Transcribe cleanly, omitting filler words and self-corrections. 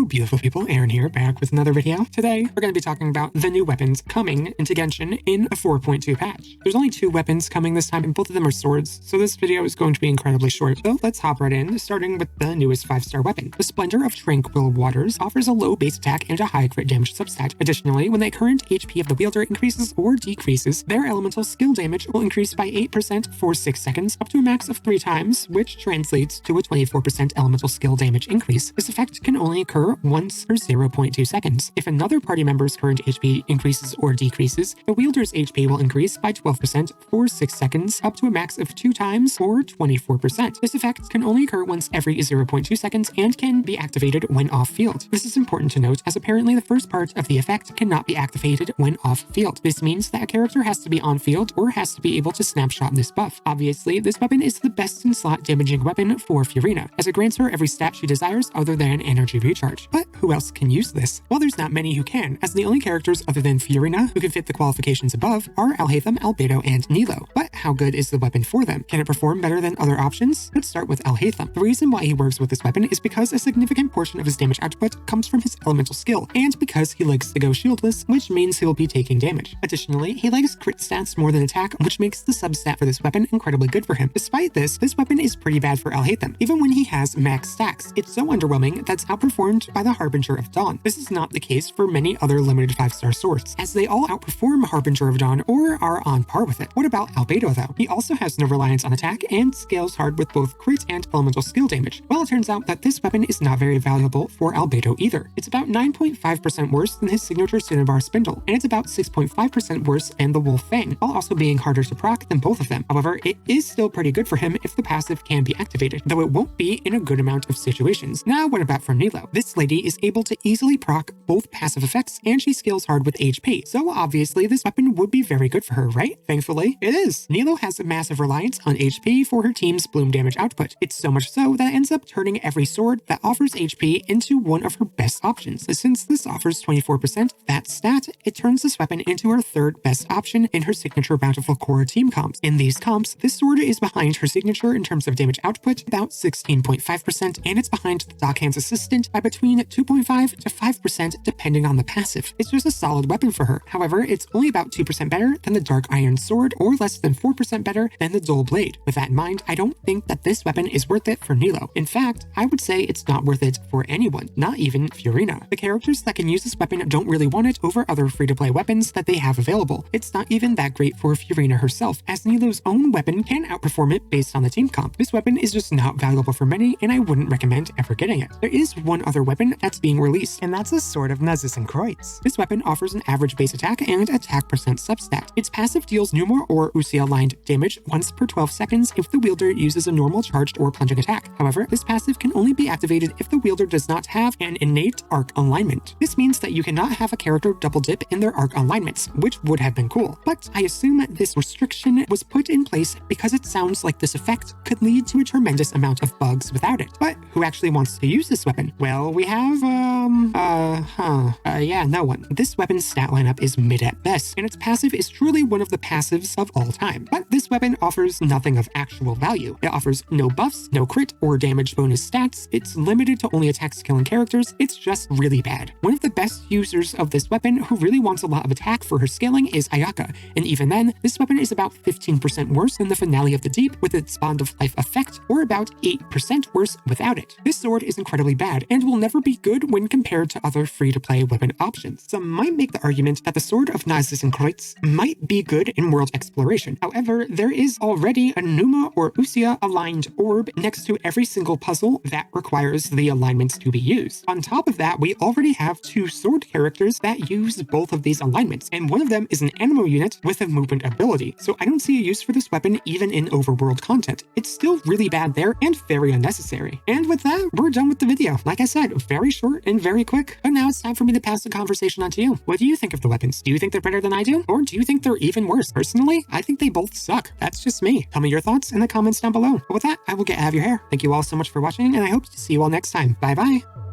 beautiful people, Aaron here, back with another video. Today, we're going to be talking about the new weapons coming into Genshin in a 4.2 patch. There's only 2 weapons coming this time, and both of them are swords, so this video is going to be incredibly short. So let's hop right in, starting with the newest 5-star weapon. The Splendor of Tranquil waters offers a low base attack and a high crit damage substat. Additionally, when the current HP of the wielder increases or decreases, their elemental skill damage will increase by 8% for 6 seconds, up to a max of 3 times, which translates to a 24% elemental skill damage increase. This effect can only occur once per 0.2 seconds. If another party member's current HP increases or decreases, the wielder's HP will increase by 12% for 6 seconds, up to a max of 2 times or 24%. This effect can only occur once every 0.2 seconds and can be activated when off-field. This is important to note, as apparently the first part of the effect cannot be activated when off-field. This means that a character has to be on-field or has to be able to snapshot this buff. Obviously, this weapon is the best in slot damaging weapon for Furina, as it grants her every stat she desires other than energy recharge. But who else can use this? Well, there's not many who can, as the only characters other than Furina who can fit the qualifications above are Alhaitham, Albedo, and Nilo. But how good is the weapon for them? Can it perform better than other options? Let's start with Alhaitham. The reason why he works with this weapon is because a significant portion of his damage output comes from his elemental skill, and because he likes to go shieldless, which means he'll be taking damage. Additionally, he likes crit stats more than attack, which makes the substat for this weapon incredibly good for him. Despite this weapon is pretty bad for Alhaitham. Even when he has max stacks, it's so underwhelming that's outperformed by the Harbinger of Dawn. This is not the case for many other limited 5-star swords, as they all outperform Harbinger of Dawn or are on par with it. What about Albedo though? He also has no reliance on attack and scales hard with both crit and elemental skill damage. Well, it turns out that this weapon is not very valuable for Albedo either. It's about 9.5% worse than his signature Cinnabar Spindle, and it's about 6.5% worse than the Wolf Fang, while also being harder to proc than both of them. However, it is still pretty good for him if the passive can be activated, though it won't be in a good amount of situations. Now, what about for Nilo? This lady is able to easily proc both passive effects, and she scales hard with HP, so obviously this weapon would be very good for her, right? Thankfully, it is. Nilo has a massive reliance on HP for her team's bloom damage output. It's so much so that it ends up turning every sword that offers HP into one of her best options. Since this offers 24% that stat, it turns this weapon into her third best option in her signature Bountiful Core team comps. In these comps, this sword is behind her signature in terms of damage output, about 16.5%, and it's behind the Dockhand's Assistant by between 2.5 to 5% depending on the passive. It's just a solid weapon for her. However, it's only about 2% better than the Dark Iron Sword or less than 4% better than the Dull Blade. With that in mind, I don't think that this weapon is worth it for Nilo. In fact, I would say it's not worth it for anyone, not even Furina. The characters that can use this weapon don't really want it over other free-to-play weapons that they have available. It's not even that great for Furina herself, as Nilo's own weapon can outperform it based on the team comp. This weapon is just not valuable for many, and I wouldn't recommend ever getting it. There is one other weapon that's being released, and that's a Sword of Narzissenkreuz. This weapon offers an average base attack and attack percent substat. Its passive deals Numor or Uxie-aligned damage once per 12 seconds if the wielder uses a normal charged or plunging attack. However, this passive can only be activated if the wielder does not have an innate arc alignment. This means that you cannot have a character double dip in their arc alignments, which would have been cool. But I assume this restriction was put in place because it sounds like this effect could lead to a tremendous amount of bugs without it. But who actually wants to use this weapon? Well, we have, no one. This weapon's stat lineup is mid at best, and its passive is truly one of the passives of all time. But this weapon offers nothing of actual value. It offers no buffs, no crit, or damage bonus stats. It's limited to only attack skill and characters. It's just really bad. One of the best users of this weapon who really wants a lot of attack for her scaling is Ayaka, and even then, this weapon is about 15% worse than the Finale of the Deep with its Bond of Life effect, or about 8% worse without it. This sword is incredibly bad, and will never be good when compared to other free-to-play weapon options. Some might make the argument that the Sword of Narzissenkreuz might be good in world exploration. However, there is already a Numa or Uxie aligned orb next to every single puzzle that requires the alignments to be used. On top of that, we already have 2 sword characters that use both of these alignments, and one of them is an animal unit with a movement ability, so I don't see a use for this weapon even in overworld content. It's still really bad there and very unnecessary. And with that, we're done with the video. Like I said, very short and very quick. But now it's time for me to pass the conversation on to you. What do you think of the weapons? Do you think they're better than I do? Or do you think they're even worse? Personally, I think they both suck. That's just me. Tell me your thoughts in the comments down below. But with that, I will get out of your hair. Thank you all so much for watching, and I hope to see you all next time. Bye bye.